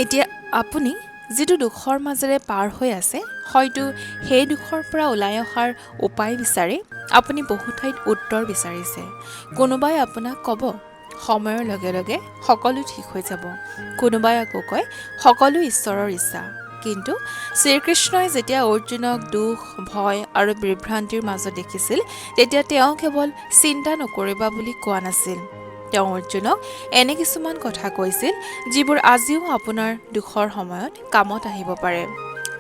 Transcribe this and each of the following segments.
এতিয়া আপুনি যিটো দুখৰ মাজেৰে পাৰ হৈ আছে, হয়তো সেই দুখৰ পৰা ওলাই অহাৰ উপায় বিচাৰি আপুনি বহু ঠাইত উত্তৰ বিচাৰিছে। কোনোবাই আপোনাক ক'ব, সময়ৰ লগে লগে সকলো ঠিক হৈ যাব। কোনোবাই আকৌ কয়, সকলো ঈশ্বৰৰ ইচ্ছা। কিন্তু শ্ৰীকৃষ্ণই যেতিয়া অৰ্জুনক দুখ, ভয় আৰু বিভ্ৰান্তিৰ মাজত দেখিছিল, তেতিয়া তেওঁ কেৱল চিন্তা নকৰিবা বুলি কোৱা নাছিল। তেওঁ অৰ্জুনক এনে কিছুমান কথা কৈছিল, যিবোৰ আজিও আপোনাৰ দুখৰ সময়ত কামত আহিব পাৰে।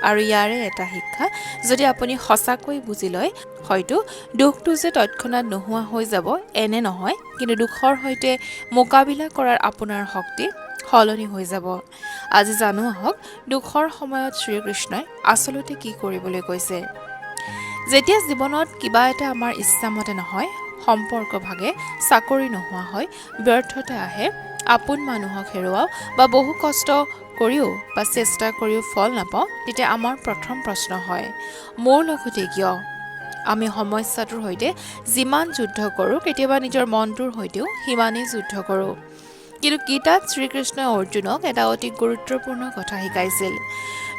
আৰু ইয়াৰে এটা শিক্ষা যদি আপুনি সঁচাকৈ বুজি লয়, হয়তো দুখটো যে তৎক্ষণাত নোহোৱা হৈ যাব এনে নহয়, কিন্তু দুখৰ সৈতে মোকাবিলা কৰাৰ আপোনাৰ শক্তি সলনি হৈ যাব। আজি জানো আহক, দুখৰ সময়ত শ্ৰীকৃষ্ণই আচলতে কি কৰিবলৈ কৈছে। যেতিয়া জীৱনত কিবা এটা আমাৰ ইচ্ছামতে নহয়, সম্পৰ্ক ভাগে, চাকৰি নোহোৱা হয়, ব্যৰ্থতা আহে, আপোন মানুহক হেৰুৱাওঁ বা বহু কষ্ট কৰিও বা চেষ্টা কৰিও ফল নাপাওঁ, তেতিয়া আমাৰ প্ৰথম প্ৰশ্ন হয়, মোৰ লগতে কিয়? আমি সমস্যাটোৰ সৈতে যিমান যুদ্ধ কৰোঁ, কেতিয়াবা নিজৰ মনটোৰ সৈতেও সিমানেই যুদ্ধ কৰোঁ। কিন্তু গীতাত শ্ৰীকৃষ্ণই অৰ্জুনক এটা অতি গুৰুত্বপূৰ্ণ কথা শিকাইছিল।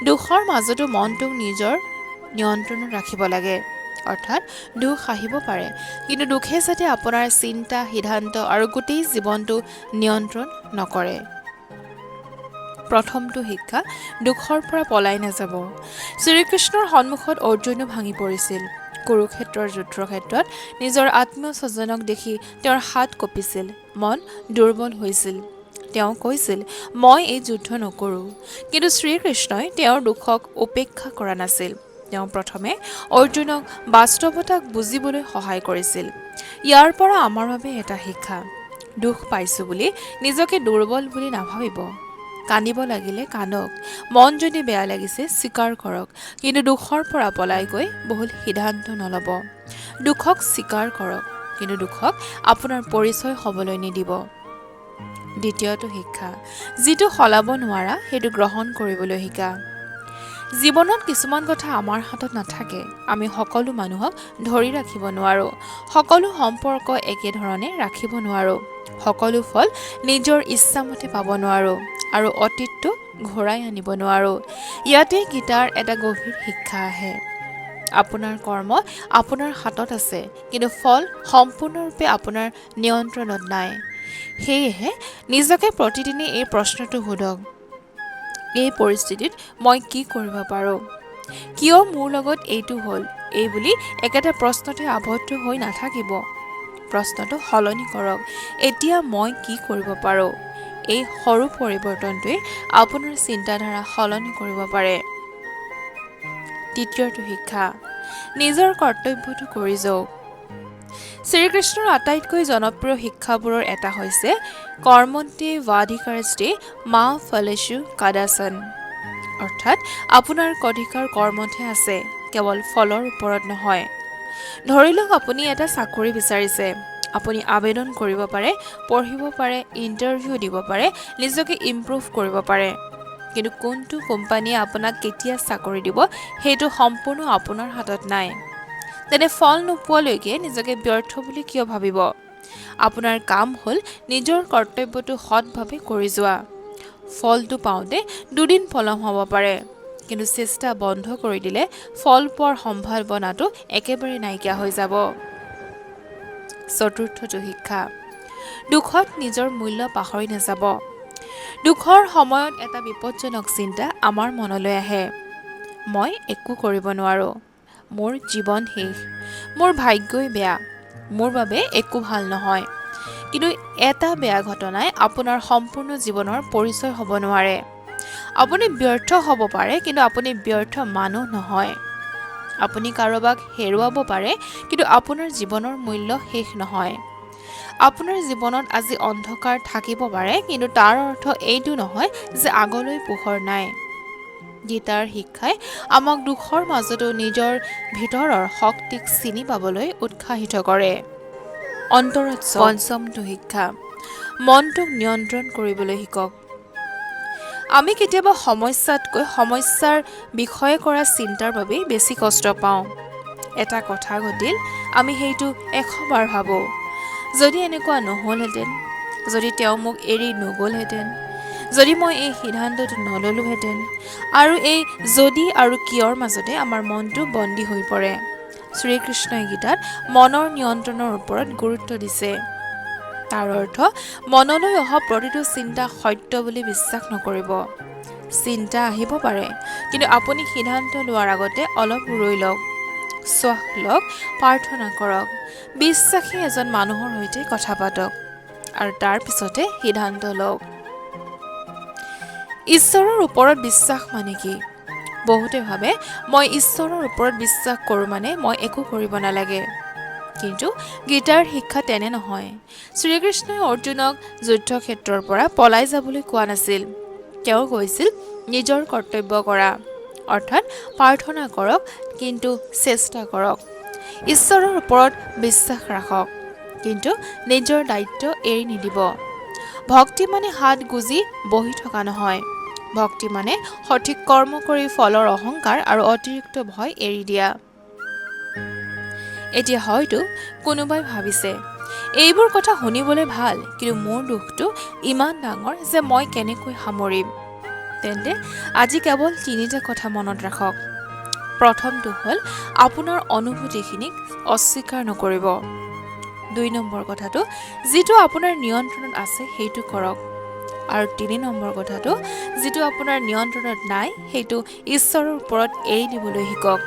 দুখৰ মাজতো মনটোক নিজৰ নিয়ন্ত্ৰণত ৰাখিব লাগে। অৰ্থাৎ দুখ আহিব পাৰে, কিন্তু দুখে যাতে আপোনাৰ চিন্তা, সিদ্ধান্ত আৰু গোটেই জীৱনটো নিয়ন্ত্ৰণ নকৰে। প্ৰথমটো শিক্ষা, দুখৰ পৰা পলাই নাযাব। শ্ৰীকৃষ্ণৰ সন্মুখত অৰ্জুনো ভাঙি পৰিছিল। কুৰুক্ষেত্ৰৰ যুদ্ধক্ষেত্ৰত নিজৰ আত্মীয় স্বজনক দেখি তেওঁৰ হাত কঁপিছিল, মন দুৰ্বল হৈছিল। তেওঁ কৈছিল, মই এই যুদ্ধ নকৰোঁ। কিন্তু শ্ৰীকৃষ্ণই তেওঁৰ দুখক উপেক্ষা কৰা নাছিল। তেওঁ প্ৰথমে অৰ্জুনক বাস্তৱতাক বুজিবলৈ সহায় কৰিছিল। ইয়াৰ পৰা আমাৰ বাবে এটা শিক্ষা, দুখ পাইছোঁ বুলি নিজকে দুৰ্বল বুলি নাভাবিব। কান্দিব লাগিলে কান্দক, মন যদি বেয়া লাগিছে স্বীকাৰ কৰক, কিন্তু দুখৰ পৰা পলাই গৈ বহুল সিদ্ধান্ত নল'ব। দুখক স্বীকাৰ কৰক, কিন্তু দুখক আপোনাৰ পৰিচয় হ'বলৈ নিদিব। দ্বিতীয়টো শিক্ষা, যিটো সলাব নোৱাৰা সেইটো গ্ৰহণ কৰিবলৈ শিকা। জীৱনত কিছুমান কথা আমাৰ হাতত নাথাকে। আমি সকলো মানুহক ধৰি ৰাখিব নোৱাৰোঁ, সকলো সম্পৰ্ক একেধৰণে ৰাখিব নোৱাৰোঁ, সকলো ফল নিজৰ ইচ্ছামতে পাব নোৱাৰোঁ আৰু অতীতটো ঘূৰাই আনিব নোৱাৰোঁ। ইয়াতে গীতাৰ এটা গভীৰ শিক্ষা আহে। আপোনাৰ কৰ্ম আপোনাৰ হাতত আছে, কিন্তু ফল সম্পূৰ্ণৰূপে আপোনাৰ নিয়ন্ত্ৰণত নাই। সেয়েহে নিজকে প্ৰতিদিনে এই প্ৰশ্নটো সোধক, এই পৰিস্থিতিত মই কি কৰিব পাৰোঁ? কিয় মোৰ লগত এইটো হ'ল? এই বুলি একেটা প্ৰশ্নতে আবদ্ধ হৈ নাথাকিব। প্ৰশ্নটো সলনি কৰক, এতিয়া মই কি কৰিব পাৰোঁ? এই সৰু পৰিৱৰ্তনটোৱে আপোনাৰ চিন্তাধাৰা সলনি কৰিব পাৰে। তৃতীয়টো শিক্ষা, নিজৰ কৰ্তব্যটো কৰি যাওক। শ্ৰীকৃষ্ণৰ আটাইতকৈ জনপ্ৰিয় শিক্ষাবোৰৰ এটা হৈছে কৰ্মণ্যে ৱাধিকাৰস্তে মা ফলেষু কদাচন। অৰ্থাৎ আপোনাৰ অধিকাৰ কৰ্মতহে আছে, কেৱল ফলৰ ওপৰত নহয়। ধৰি লওক আপুনি এটা চাকৰি বিচাৰিছে। আপুনি আবেদন কৰিব পাৰে, পঢ়িব পাৰে, ইণ্টাৰভিউ দিব পাৰে, নিজকে ইমপ্ৰুভ কৰিব পাৰে। কিন্তু কোনটো কোম্পানীয়ে আপোনাক কেতিয়া চাকৰি দিব সেইটো সম্পূৰ্ণ আপোনাৰ হাতত নাই। তেনে ফল নোপোৱালৈকে নিজকে ব্যৰ্থ বুলি কিয় ভাবিব? আপোনাৰ কাম হ'ল নিজৰ কৰ্তব্যটো সৎভাৱে কৰি যোৱা। ফলটো পাওঁতে দুদিন পলম হ'ব পাৰে, কিন্তু চেষ্টা বন্ধ কৰি দিলে ফল পোৱাৰ সম্ভাৱনাটো একেবাৰে নাইকিয়া হৈ যাব। চতুৰ্থটো শিক্ষা, দুখত নিজৰ মূল্য পাহৰি নাযাব। দুখৰ সময়ত এটা বিপদজনক চিন্তা আমাৰ মনলৈ আহে, মই একো কৰিব নোৱাৰোঁ, মোৰ জীৱন শেষ, মোৰ ভাগ্যই বেয়া, মোৰ বাবে একো ভাল নহয়। কিন্তু এটা বেয়া ঘটনাই আপোনাৰ সম্পূৰ্ণ জীৱনৰ পৰিচয় হ'ব নোৱাৰে। আপুনি ব্যৰ্থ হ'ব পাৰে, কিন্তু আপুনি ব্যৰ্থ মানুহ নহয়। আপুনি কাৰোবাক হেৰুৱাব পাৰে, কিন্তু আপোনাৰ জীৱনৰ মূল্য শেষ নহয়। আপোনাৰ জীৱনত আজি অন্ধকাৰ থাকিব পাৰে, কিন্তু তাৰ অৰ্থ এইটো নহয় যে আগলৈ পোহৰ নাই। গীতাৰ শিক্ষাই আমাক দুখৰ মাজতো নিজৰ ভিতৰৰ শক্তিক চিনি পাবলৈ উৎসাহিত কৰে। পঞ্চমটো শিক্ষা, মনটোক নিয়ন্ত্ৰণ কৰিবলৈ শিকক। আমি কেতিয়াবা সমস্যাতকৈ সমস্যাৰ বিষয়ে কৰা চিন্তাৰ বাবেই বেছি কষ্ট পাওঁ। এটা কথা ঘটিল, আমি সেইটো 100 বাৰ ভাবোঁ। যদি এনেকুৱা নহ'লহেঁতেন, যদি তেওঁ মোক এৰি নগ'লহেঁতেন, যদি মই এই সিদ্ধান্তটো নললোহেঁতেন। আৰু এই যদি আৰু কিয়ৰ মাজতে আমাৰ মনটো বন্দী হৈ পৰে। শ্ৰীকৃষ্ণই গীতাত মনৰ নিয়ন্ত্ৰণৰ ওপৰত গুৰুত্ব দিছে। তাৰ অৰ্থ মনলৈ অহা প্ৰতিটো চিন্তা সত্য বুলি বিশ্বাস নকৰিব। চিন্তা আহিব পাৰে, কিন্তু আপুনি সিদ্ধান্ত লোৱাৰ আগতে অলপ ৰৈ লওক, শ্বাস লওক, প্ৰাৰ্থনা কৰক, বিশ্বাসী এজন মানুহৰ সৈতে কথা পাতক আৰু তাৰ পিছতে সিদ্ধান্ত লওক। ঈশ্বৰৰ ওপৰত বিশ্বাস মানে কি? বহুতে ভাবে মই ঈশ্বৰৰ ওপৰত বিশ্বাস কৰোঁ মানে মই একো কৰিব নালাগে। কিন্তু গীতাৰ শিক্ষা তেনে নহয়। শ্ৰীকৃষ্ণই অৰ্জুনক যুদ্ধক্ষেত্ৰৰ পৰা পলাই যাবলৈ কোৱা নাছিল। তেওঁ কৈছিল নিজৰ কৰ্তব্য কৰা, অৰ্থাৎ প্ৰাৰ্থনা কৰক, কিন্তু চেষ্টা কৰক। ঈশ্বৰৰ ওপৰত বিশ্বাস ৰাখক, কিন্তু নিজৰ দায়িত্ব এৰি নিদিব। ভক্তি মানে হাত গুজি বহি থকা নহয়। ভক্তি মানে সঠিক কৰ্ম কৰি ফলৰ অহংকাৰ আৰু অতিৰিক্ত ভয় এৰি দিয়া। এতিয়া হয়তো কোনোবাই ভাবিছে এইবোৰ কথা শুনিবলৈ ভাল, কিন্তু মোৰ দুখটো ইমান ডাঙৰ যে মই কেনেকৈ সামৰিম। তেন্তে আজি কেৱল 3টা কথা মনত ৰাখক। প্ৰথমটো হ'ল আপোনাৰ অনুভূতিখিনিক অস্বীকাৰ নকৰিব। 2 নম্বৰ কথাটো, যিটো আপোনাৰ নিয়ন্ত্ৰণত আছে সেইটো কৰক। আৰু 3 নম্বৰ কথাটো, যিটো আপোনাৰ নিয়ন্ত্ৰণত নাই সেইটো ঈশ্বৰৰ ওপৰত এৰি দিবলৈ শিকক।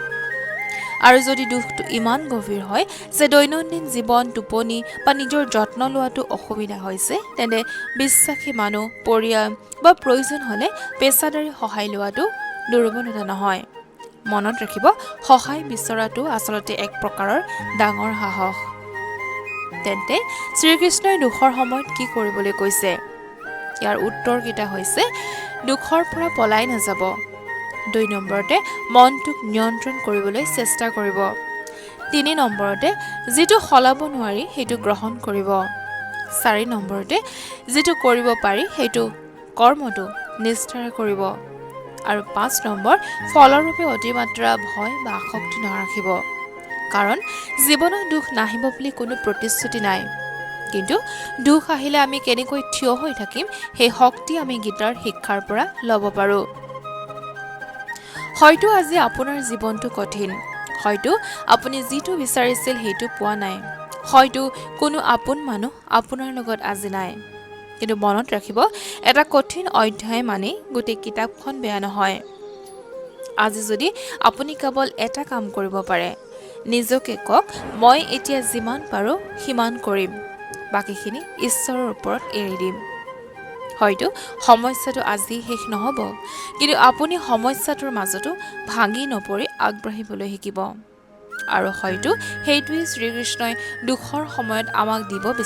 আৰু যদি দুখটো ইমান গভীৰ হয় যে দৈনন্দিন জীৱন, টোপনি বা নিজৰ যত্ন লোৱাটো অসুবিধা হৈছে, তেন্তে বিশ্বাসী মানুহ, পৰিয়াল বা প্ৰয়োজন হ'লে পেছাদাৰী সহায় লোৱাটো দুৰ্বলতা নহয়। মনত ৰাখিব, সহায় বিচৰাটো আচলতে এক প্ৰকাৰৰ ডাঙৰ সাহস। তেন্তে শ্ৰীকৃষ্ণই দুখৰ সময়ত কি কৰিবলৈ কৈছে? ইয়াৰ উত্তৰকেইটা হৈছে: দুখৰ পৰা পলাই নাযাব। 2 নম্বৰতে মনটোক নিয়ন্ত্ৰণ কৰিবলৈ চেষ্টা কৰিব। 3 নম্বৰতে যিটো সলাব নোৱাৰি সেইটো গ্ৰহণ কৰিব। 4 নম্বৰতে যিটো কৰিব পাৰি সেইটো কৰ্মটো নিষ্ঠাৰে কৰিব। আৰু 5 নম্বৰ, ফলৰ বাবে অতিমাত্ৰা ভয় বা আসক্তি নাৰাখিব। কাৰণ জীৱনত দুখ নাহিব বুলি কোনো প্ৰতিশ্ৰুতি নাই। কিন্তু দুখ আহিলে আমি কেনেকৈ থিয় হৈ থাকিম সেই শক্তি আমি গীতাৰ শিক্ষাৰ পৰা ল'ব পাৰোঁ। হয়তো আজি আপোনাৰ জীৱনটো কঠিন। হয়তো আপুনি যিটো বিচাৰিছিল সেইটো পোৱা নাই। হয়তো কোনো আপোন মানুহ আপোনাৰ লগত আজি নাই। কিন্তু মনত ৰাখিব, এটা কঠিন অধ্যায় মানে গোটেই কিতাপখন বেয়া নহয়। আজি যদি আপুনি কেৱল এটা কাম কৰিব পাৰে, নিজকে কওক, মই এতিয়া যিমান পাৰোঁ সিমান কৰিম, বাকীখিনি ঈশ্বৰৰ ওপৰত এৰি দিম। হয়তো সমস্যাটো আজি শেষ নহ'ব, কিন্তু আপুনি সমস্যাটোৰ মাজতো ভাঙি নপৰি আগবাঢ়িবলৈ শিকিব। আৰু হয়তো সেইটোৱেই শ্ৰীকৃষ্ণই দুখৰ সময়ত আমাক দিব বিচাৰে।